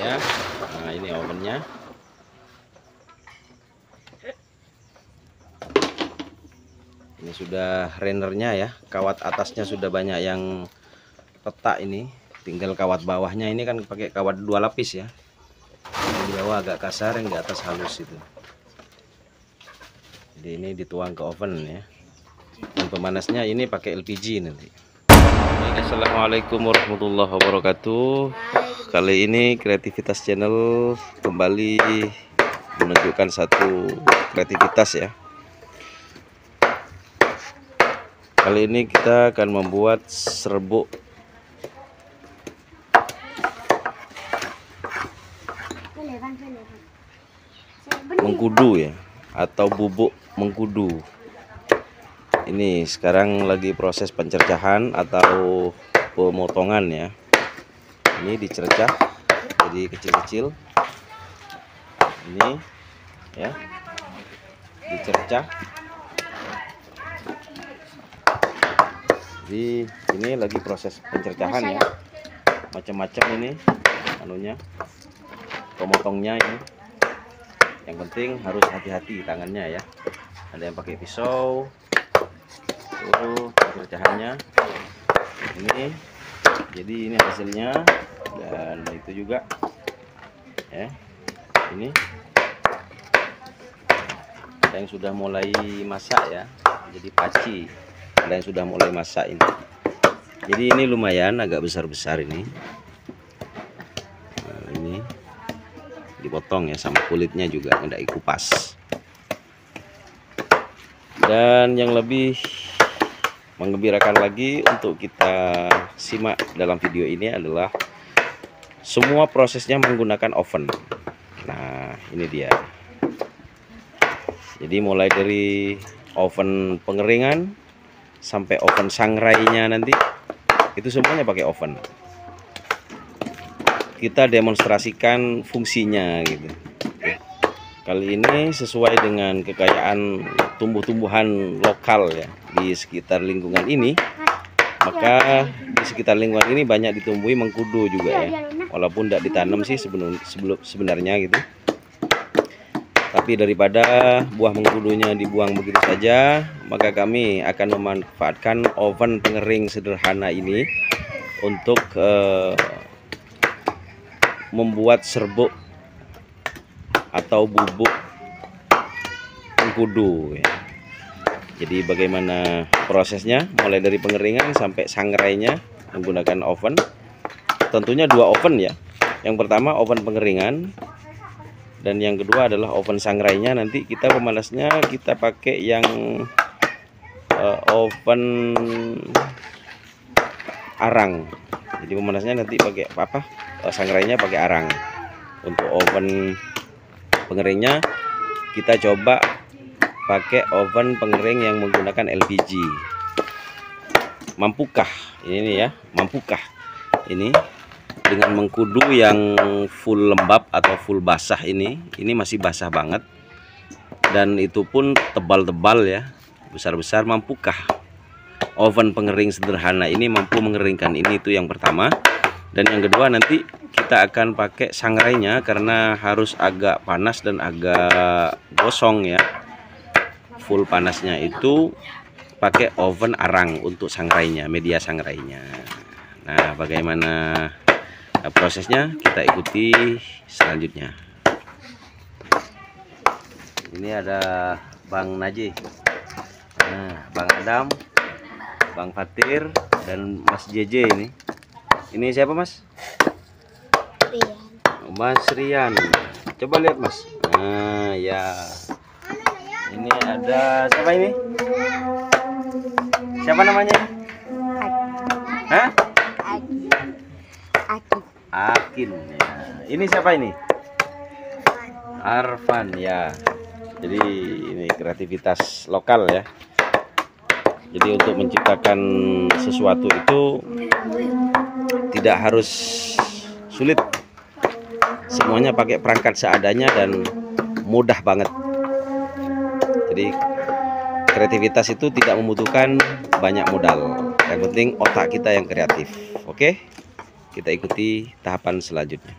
ya. Nah, ini ovennya. Ini sudah rendernya ya, kawat atasnya sudah banyak yang retak ini, tinggal kawat bawahnya ini kan pakai kawat 2 lapis ya. Yang di bawah agak kasar, yang di atas halus itu. Jadi ini dituang ke oven ya. Dan pemanasnya ini pakai LPG nanti. Assalamualaikum warahmatullahi wabarakatuh. Kali ini Kreativitas Channel kembali menunjukkan satu kreativitas ya. Kali ini kita akan membuat serbuk mengkudu ya, atau bubuk mengkudu. Ini sekarang lagi proses pencercahan atau pemotongan ya. Ini dicercah jadi kecil-kecil. Ini ya, dicercah. Jadi ini lagi proses pencercahan ya, macam-macam ini anunya, pemotongnya ini. Yang penting harus hati-hati tangannya ya. Ada yang pakai pisau. Tuh pencercahannya ini. Jadi ini hasilnya, dan itu juga ya. Ini ada yang sudah mulai masak ya, jadi paci. Ada yang sudah mulai masak ini. Jadi ini lumayan agak besar-besar ini. Nah, ini dipotong ya, sama kulitnya juga tidak dikupas. Dan yang lebih menggembirakan lagi untuk kita simak dalam video ini adalah semua prosesnya menggunakan oven. Nah, ini dia. Jadi mulai dari oven pengeringan sampai oven sangrainya nanti itu semuanya pakai oven. Kita demonstrasikan fungsinya gitu. Kali ini sesuai dengan kekayaan tumbuh-tumbuhan lokal ya di sekitar lingkungan ini. Maka di sekitar lingkungan ini banyak ditumbuhi mengkudu juga ya. Walaupun tidak ditanam sih sebenarnya gitu. Tapi daripada buah mengkudunya dibuang begitu saja, maka kami akan memanfaatkan oven pengering sederhana ini untuk membuat serbuk atau bubuk mengkudu ya. Jadi bagaimana prosesnya mulai dari pengeringan sampai sangrainya menggunakan oven. Tentunya 2 oven ya. Yang pertama oven pengeringan, dan yang kedua adalah oven sangrainya. Nanti kita pemanasnya kita pakai yang oven arang. Jadi pemanasnya nanti pakai apa? Sangrainya pakai arang. Untuk oven pengeringnya kita coba pakai oven pengering yang menggunakan LPG. Mampukah ini ya? Mampukah ini dengan mengkudu yang full lembab atau full basah ini? Ini masih basah banget, dan itu pun tebal-tebal ya, besar-besar. Mampukah oven pengering sederhana ini mampu mengeringkan ini? Itu yang pertama. Dan yang kedua, nanti kita akan pakai sangrainya karena harus agak panas dan agak gosong ya. Full panasnya itu pakai oven arang untuk sangrainya, media sangrainya. Nah, bagaimana prosesnya kita ikuti selanjutnya. Ini ada Bang Najih, nah, Bang Adam, Bang Fatir, dan Mas JJ ini. Ini siapa Mas? Rian. Mas Rian. Coba lihat Mas. Nah ya. Ini ada siapa ini? Siapa namanya? Hah? Akin ya. Ini siapa ini? Arfan ya. Jadi ini kreativitas lokal ya. Jadi untuk menciptakan sesuatu itu tidak harus sulit. Semuanya pakai perangkat seadanya dan mudah banget. Jadi kreativitas itu tidak membutuhkan banyak modal. Yang penting otak kita yang kreatif. Oke? Kita ikuti tahapan selanjutnya.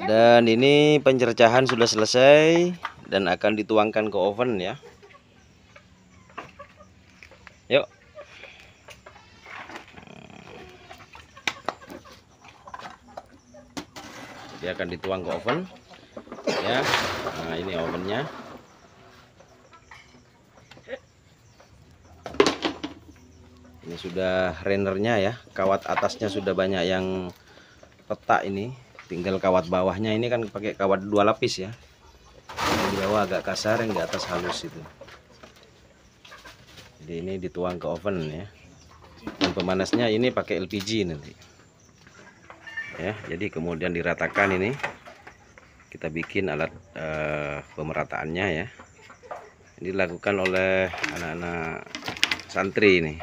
Dan ini pencercahan sudah selesai dan akan dituangkan ke oven ya. Yuk. Dia akan dituang ke oven ya. Nah, ini ovennya. Ini sudah rendernya ya, kawat atasnya sudah banyak yang retak ini, tinggal kawat bawahnya ini kan pakai kawat 2 lapis ya. Yang di bawah agak kasar, yang di atas halus itu. Jadi ini dituang ke oven ya. Dan pemanasnya ini pakai LPG nanti. Ya, jadi kemudian diratakan ini. Kita bikin alat pemerataannya ya. Ini dilakukan oleh anak-anak santri ini.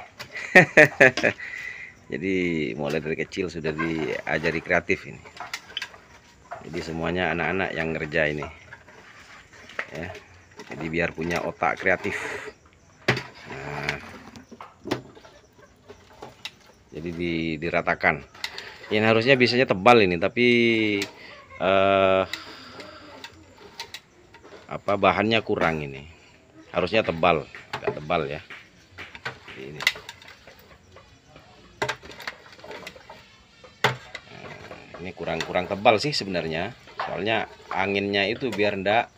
Jadi mulai dari kecil sudah diajari kreatif ini. Jadi semuanya anak-anak yang ngerja ini ya. Jadi biar punya otak kreatif. Nah, jadi diratakan. Yang harusnya biasanya tebal ini, tapi bahannya kurang ini. Harusnya tebal, agak tebal ya. Ini. Ini kurang tebal sih sebenarnya, soalnya anginnya itu biar ndak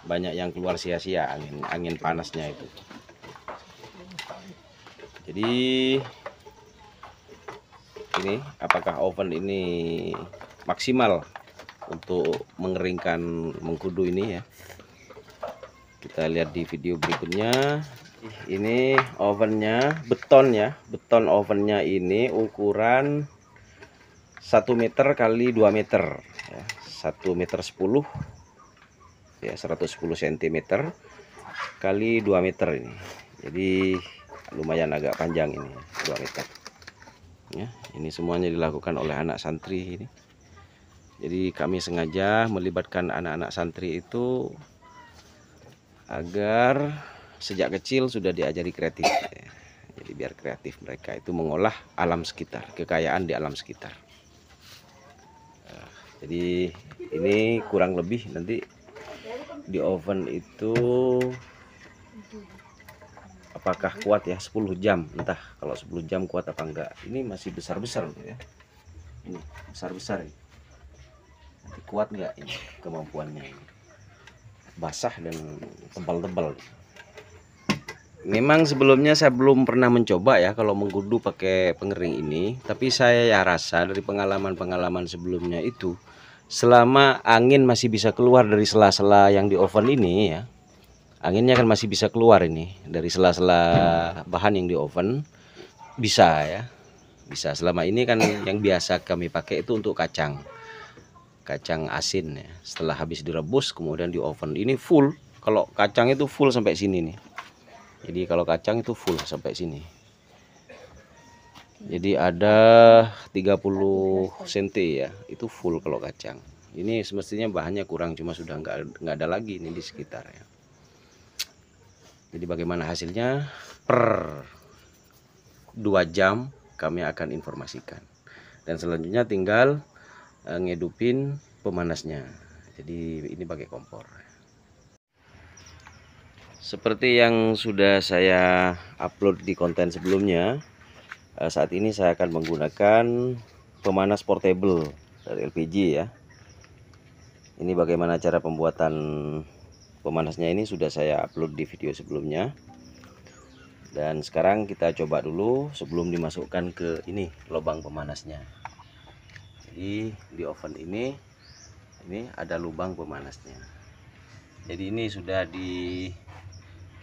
banyak yang keluar sia-sia, angin panasnya itu. Jadi ini apakah oven ini maksimal untuk mengeringkan mengkudu ini ya? Kita lihat di video berikutnya. Ini ovennya beton ya, beton ovennya ini ukuran 1 meter kali 2 meter ya, 1 meter 10 ya, 110 cm kali 2 meter ini. Jadi lumayan agak panjang ini, 2 meter ya. Ini semuanya dilakukan oleh anak santri ini. Jadi kami sengaja melibatkan anak-anak santri itu agar sejak kecil sudah diajari kreatif ya. Jadi biar kreatif mereka itu mengolah alam sekitar, kekayaan di alam sekitar. Jadi ini kurang lebih nanti di oven itu apakah kuat ya, 10 jam, entah kalau 10 jam kuat apa enggak. Ini masih besar-besar ya, ini besar-besar ini. Nanti kuat enggak ini kemampuannya ini, basah dan tebal-tebal. Memang sebelumnya saya belum pernah mencoba ya kalau mengkudu pakai pengering ini, tapi saya ya rasa dari pengalaman-pengalaman sebelumnya itu, selama angin masih bisa keluar dari sela-sela yang di oven ini ya, anginnya kan masih bisa keluar ini dari sela-sela bahan yang di oven, bisa ya, bisa. Selama ini kan yang biasa kami pakai itu untuk kacang asin ya. Setelah habis direbus kemudian di oven ini full. Kalau kacang itu full sampai sini nih. Jadi kalau kacang itu full sampai sini. Jadi ada 30 cm ya, itu full kalau kacang. Ini semestinya bahannya kurang, cuma sudah nggak ada lagi ini di sekitar ya. Jadi bagaimana hasilnya per 2 jam kami akan informasikan. Dan selanjutnya tinggal ngedupin pemanasnya. Jadi ini pakai kompor. Seperti yang sudah saya upload di konten sebelumnya, saat ini saya akan menggunakan pemanas portable dari LPG ya. Ini bagaimana cara pembuatan pemanasnya, ini sudah saya upload di video sebelumnya. Dan sekarang kita coba dulu sebelum dimasukkan ke ini lubang pemanasnya. Jadi di oven ini ada lubang pemanasnya. Jadi ini sudah di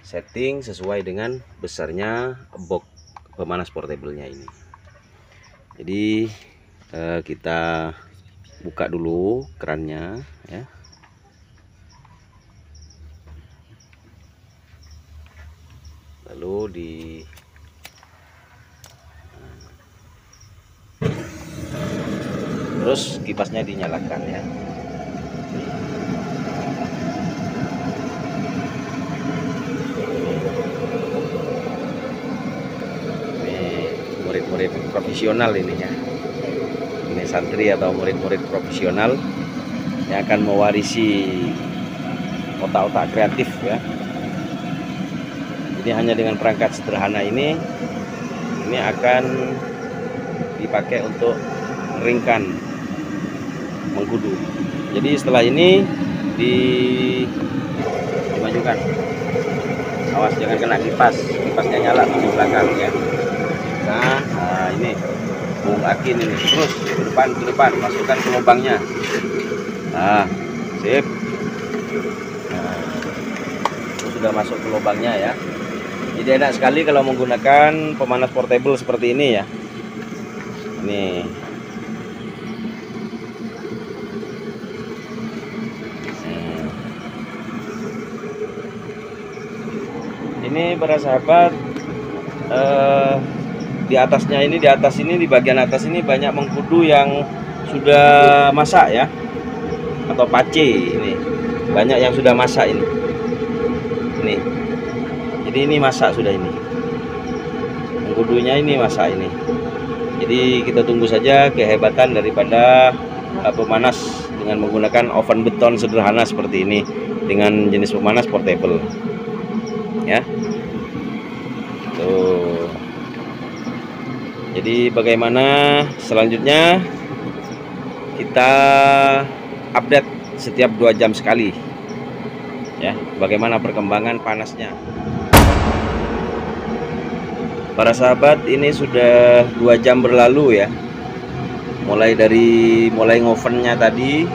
setting sesuai dengan besarnya box pemanas portable-nya ini. Jadi kita buka dulu kerannya ya. Lalu terus kipasnya dinyalakan ya. Murid-murid profesional ini ya, ini santri atau murid-murid profesional yang akan mewarisi otak-otak kreatif ya. Jadi hanya dengan perangkat sederhana ini akan dipakai untuk mengeringkan mengkudu. Jadi setelah ini dimajukan. Awas jangan kena kipasnya nyala di belakang ya. Nah, ini Bung Akin ini terus ke depan, masukkan ke lubangnya. Nah, sip. Nah, itu sudah masuk ke lubangnya ya. Jadi enak sekali kalau menggunakan pemanas portable seperti ini ya. Ini. Ini para sahabat, di atas ini di bagian atas ini banyak mengkudu yang sudah masak ya, atau pace ini. Banyak yang sudah masak ini. Nih. Jadi ini masak sudah ini. Mengkudunya ini masak ini. Jadi kita tunggu saja kehebatan daripada pemanas dengan menggunakan oven beton sederhana seperti ini dengan jenis pemanas portable. Ya. Tuh. Jadi bagaimana selanjutnya kita update setiap 2 jam sekali. Ya, bagaimana perkembangan panasnya. Para sahabat, ini sudah 2 jam berlalu ya. Mulai ngovennya tadi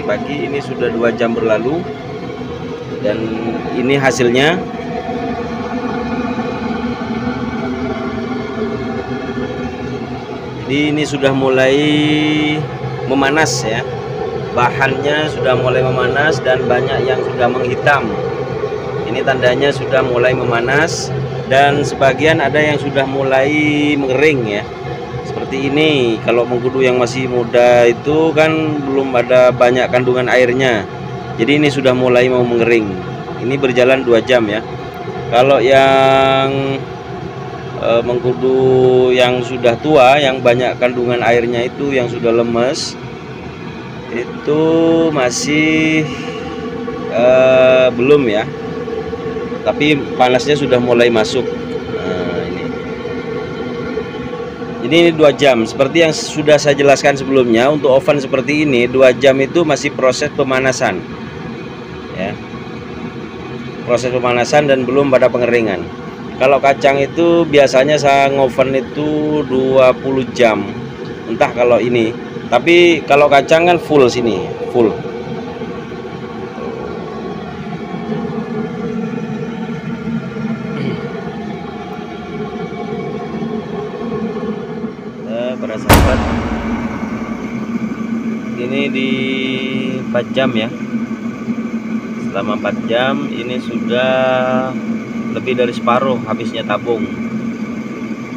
pagi, ini sudah 2 jam berlalu. Dan ini hasilnya. Jadi ini sudah mulai memanas ya. Bahannya sudah mulai memanas dan banyak yang sudah menghitam. Ini tandanya sudah mulai memanas. Dan sebagian ada yang sudah mulai mengering ya. Seperti ini. Kalau mengkudu yang masih muda itu kan belum ada banyak kandungan airnya. Jadi ini sudah mulai mau mengering. Ini berjalan 2 jam ya. Kalau yang mengkudu yang sudah tua, yang banyak kandungan airnya itu, yang sudah lemes, itu masih belum ya. Tapi panasnya sudah mulai masuk. Nah, ini. Jadi ini 2 jam. Seperti yang sudah saya jelaskan sebelumnya, untuk oven seperti ini 2 jam itu masih proses pemanasan. Ya. Proses pemanasan dan belum pada pengeringan. Kalau kacang itu biasanya saya ngoven itu 20 jam. Entah kalau ini. Tapi kalau kacang kan full sini, full. Para sahabat, ini di 4 jam ya. Selama 4 jam ini sudah lebih dari separuh habisnya tabung.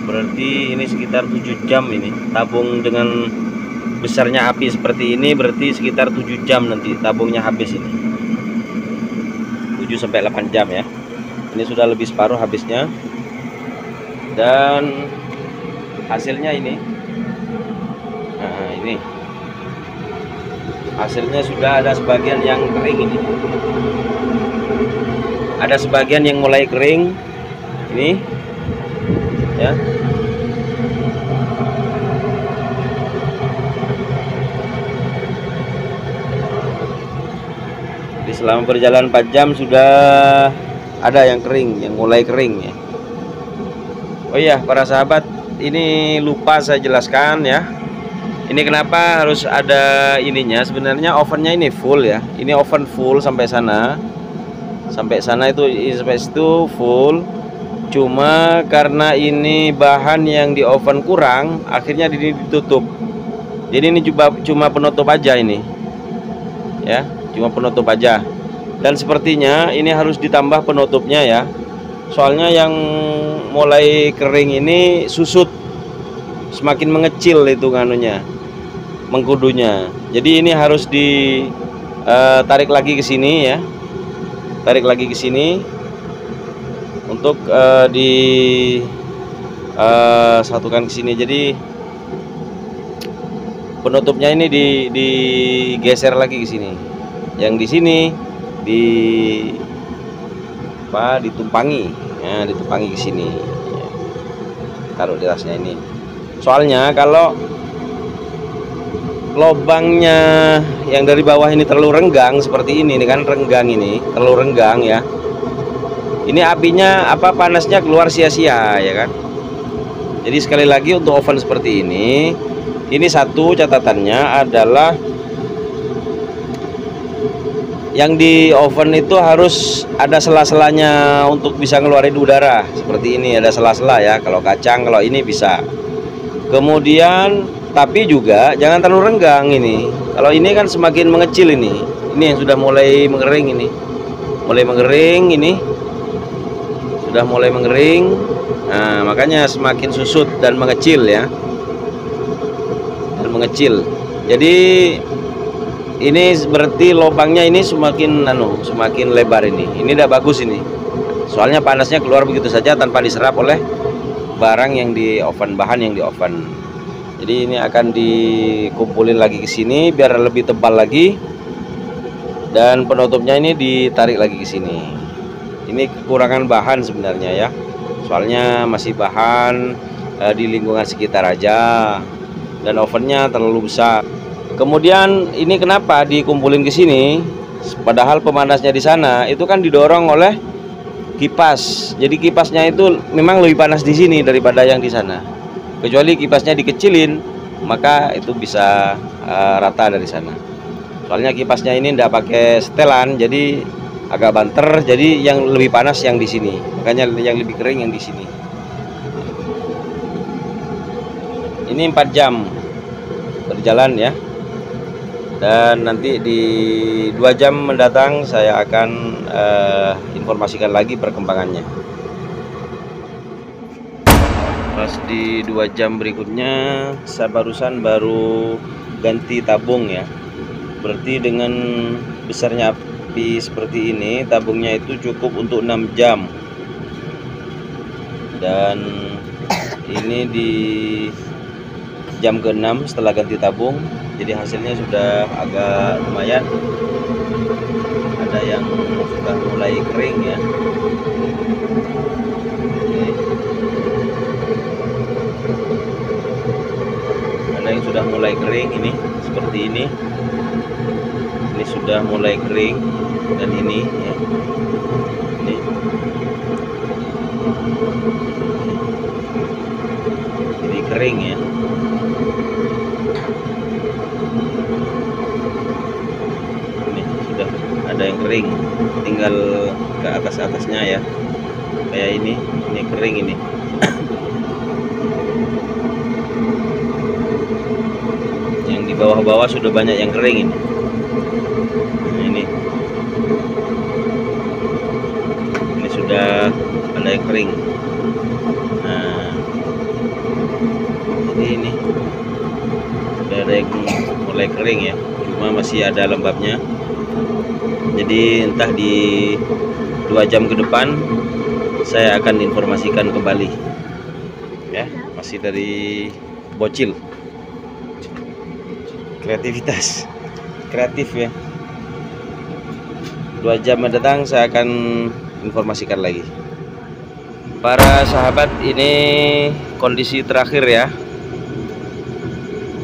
Berarti ini sekitar 7 jam ini. Tabung dengan besarnya api seperti ini berarti sekitar 7 jam nanti tabungnya habis ini. 7 sampai 8 jam ya. Ini sudah lebih separuh habisnya. Dan hasilnya ini. Nah, ini. Hasilnya sudah ada sebagian yang kering ini. Ada sebagian yang mulai kering ini ya. Jadi selama berjalan 4 jam sudah ada yang kering, yang mulai kering ya. Oh iya para sahabat, ini lupa saya jelaskan ya. Ini kenapa harus ada ininya? Sebenarnya ovennya ini full ya. Ini oven full sampai sana. Sampai sana itu, sampai situ full. Cuma karena ini bahan yang di oven kurang, akhirnya ditutup. Jadi ini cuma penutup aja ini. Ya, cuma penutup aja. Dan sepertinya ini harus ditambah penutupnya ya. Soalnya yang mulai kering ini susut. Semakin mengecil itu kanunya, mengkudunya. Jadi ini harus ditarik lagi ke sini ya. Tarik lagi ke sini untuk disatukan ke sini. Jadi penutupnya ini digeser lagi ke sini. Yang di sini ditumpangi, ya, ditumpangi ke sini. Taruh di atasnya ini. Soalnya kalau lobangnya yang dari bawah ini terlalu renggang seperti ini kan, renggang ini, terlalu renggang ya. Ini apinya panasnya keluar sia-sia ya kan. Jadi sekali lagi untuk oven seperti ini satu catatannya adalah yang di oven itu harus ada sela-selanya untuk bisa ngeluarin udara. Seperti ini ada sela-sela ya. Kalau kacang, kalau ini bisa. Kemudian tapi juga jangan terlalu renggang ini. Kalau ini kan semakin mengecil ini. Ini yang sudah mulai mengering ini. Mulai mengering ini. Sudah mulai mengering. Nah, makanya semakin susut dan mengecil ya. Dan mengecil. Jadi ini berarti lubangnya ini semakin lebar ini. Ini udah bagus ini. Soalnya panasnya keluar begitu saja tanpa diserap oleh barang yang di oven, bahan yang di oven. Jadi ini akan dikumpulin lagi ke sini biar lebih tebal lagi, dan penutupnya ini ditarik lagi ke sini. Ini kekurangan bahan sebenarnya ya, soalnya masih bahan di lingkungan sekitar aja, dan ovennya terlalu besar. Kemudian ini kenapa dikumpulin ke sini? Padahal pemanasnya di sana itu kan didorong oleh kipas. Jadi kipasnya itu memang lebih panas di sini daripada yang di sana. Kecuali kipasnya dikecilin, maka itu bisa rata dari sana. Soalnya kipasnya ini tidak pakai setelan, jadi agak banter. Jadi yang lebih panas yang di sini, makanya yang lebih kering yang di sini. Ini 4 jam berjalan ya. Dan nanti di 2 jam mendatang saya akan informasikan lagi perkembangannya. Pas di 2 jam berikutnya saya baru ganti tabung ya. Berarti dengan besarnya api seperti ini, tabungnya itu cukup untuk 6 jam. Dan ini di jam ke-6 setelah ganti tabung, jadi hasilnya sudah agak lumayan. Ada yang sudah mulai kering ya. Ada yang sudah mulai kering ini, seperti ini sudah mulai kering, dan ini ya, ini jadi kering ya. Ini sudah ada yang kering, tinggal ke atasnya ya, kayak ini kering ini. Yang di bawah-bawah sudah banyak yang kering ini. Ini sudah ada yang kering. Nah, jadi ini sudah ada yang mulai kering ya, cuma masih ada lembabnya. Jadi entah di 2 jam ke depan saya akan informasikan kembali ya. Masih dari bocil, kreatif ya. 2 jam mendatang saya akan informasikan lagi. Para sahabat, ini kondisi terakhir ya,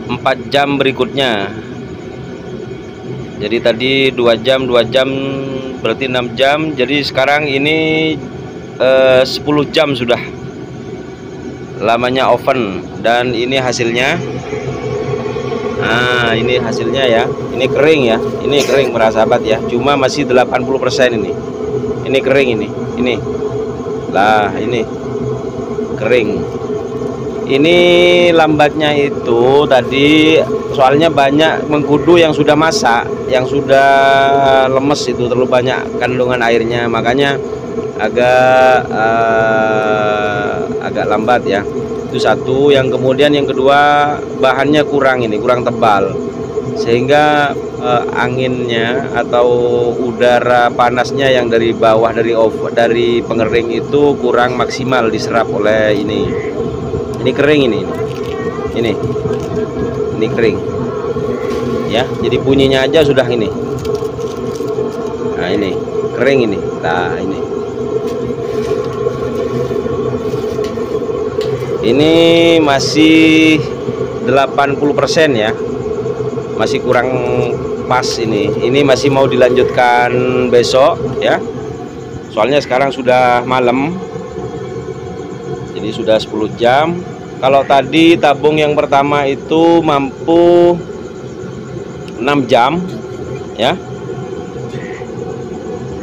4 jam berikutnya. Jadi tadi 2 jam berarti 6 jam. Jadi sekarang ini 10 jam sudah lamanya oven. Dan ini hasilnya. Nah, ini hasilnya ya. Ini kering ya. Ini kering para sahabat ya. Cuma masih 80% ini. Ini kering ini. Ini. Lah, ini kering. Ini lambatnya itu tadi soalnya banyak mengkudu yang sudah masak, yang sudah lemes, itu terlalu banyak kandungan airnya, makanya agak lambat ya. Itu satu. Yang kemudian yang kedua, bahannya kurang tebal, sehingga anginnya atau udara panasnya yang dari bawah dari pengering itu kurang maksimal diserap oleh ini kering ini kering. ya. Jadi bunyinya aja sudah ini. Nah ini kering ini. Nah ini masih 80% ya, masih kurang pas ini. Ini masih mau dilanjutkan besok ya, soalnya sekarang sudah malam, jadi sudah 10 jam. Kalau tadi tabung yang pertama itu mampu 6 jam ya,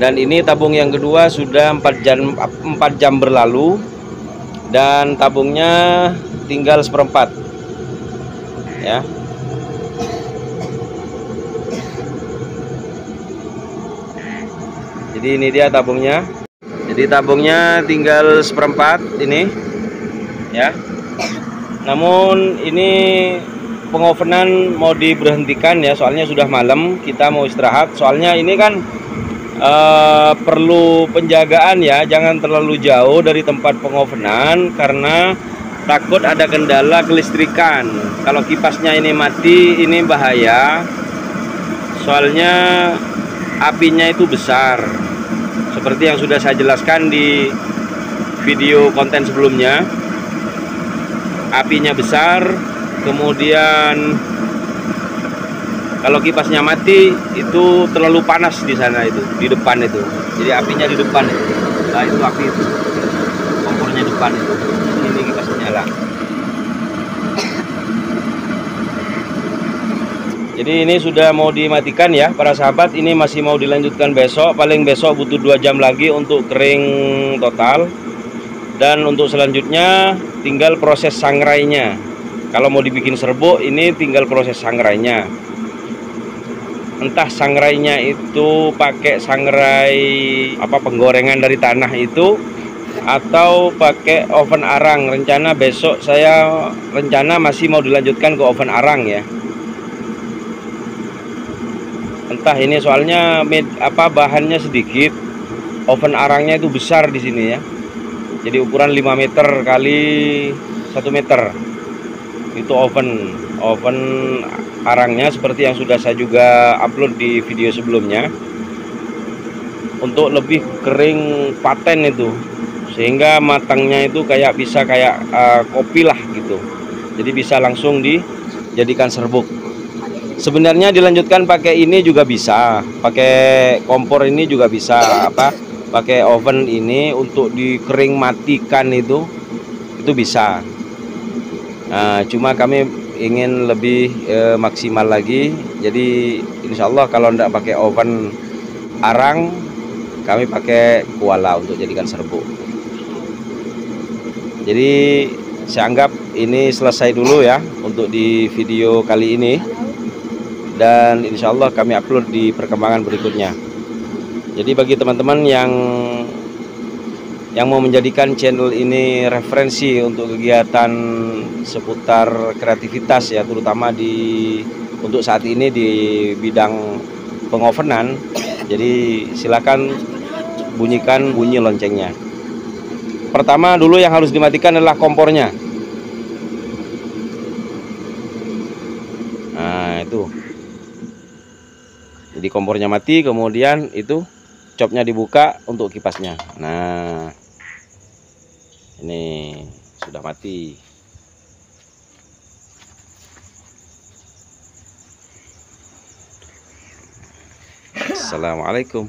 dan ini tabung yang kedua sudah 4 jam berlalu, dan tabungnya tinggal 1/4 ya. Jadi ini dia tabungnya. Jadi tabungnya tinggal 1/4 ini ya. Namun ini pengovenan mau diberhentikan ya, soalnya sudah malam, kita mau istirahat. Soalnya ini kan perlu penjagaan ya, jangan terlalu jauh dari tempat pengovenan karena takut ada kendala kelistrikan. Kalau kipasnya ini mati, ini bahaya, soalnya apinya itu besar, seperti yang sudah saya jelaskan di video konten sebelumnya. Apinya besar, kemudian kalau kipasnya mati itu terlalu panas di sana, itu di depan itu. Jadi apinya di depan itu. Nah itu api itu, kompornya depan itu. Ini kipasnya nyala. Jadi ini sudah mau dimatikan ya para sahabat. Ini masih mau dilanjutkan besok. Paling besok butuh 2 jam lagi untuk kering total. Dan untuk selanjutnya tinggal proses sangrainya. Kalau mau dibikin serbuk, ini tinggal proses sangrainya. Entah sangrainya itu pakai sangrai penggorengan dari tanah itu, atau pakai oven arang. Rencana besok saya masih mau dilanjutkan ke oven arang ya. Entah ini soalnya bahannya sedikit, oven arangnya itu besar di sini ya. Jadi ukuran 5 meter kali 1 meter. Itu oven arangnya seperti yang sudah saya juga upload di video sebelumnya. Untuk lebih kering paten itu, sehingga matangnya itu bisa kayak kopi lah gitu. Jadi bisa langsung dijadikan serbuk. Sebenarnya dilanjutkan pakai ini juga bisa, pakai kompor ini juga bisa, pakai oven ini untuk dikering matikan itu bisa. Nah, cuma kami ingin lebih maksimal lagi. Jadi insya Allah kalau tidak pakai oven arang, kami pakai kuala untuk jadikan serbuk. Jadi saya anggap ini selesai dulu ya untuk di video kali ini, dan insya Allah kami upload di perkembangan berikutnya. Jadi bagi teman-teman yang mau menjadikan channel ini referensi untuk kegiatan seputar kreativitas ya, terutama untuk saat ini di bidang pengovenan, jadi silakan bunyikan bunyi loncengnya. Pertama dulu yang harus dimatikan adalah kompornya. Nah itu, jadi kompornya mati, kemudian itu copnya dibuka untuk kipasnya. Nah ini sudah mati. Assalamualaikum.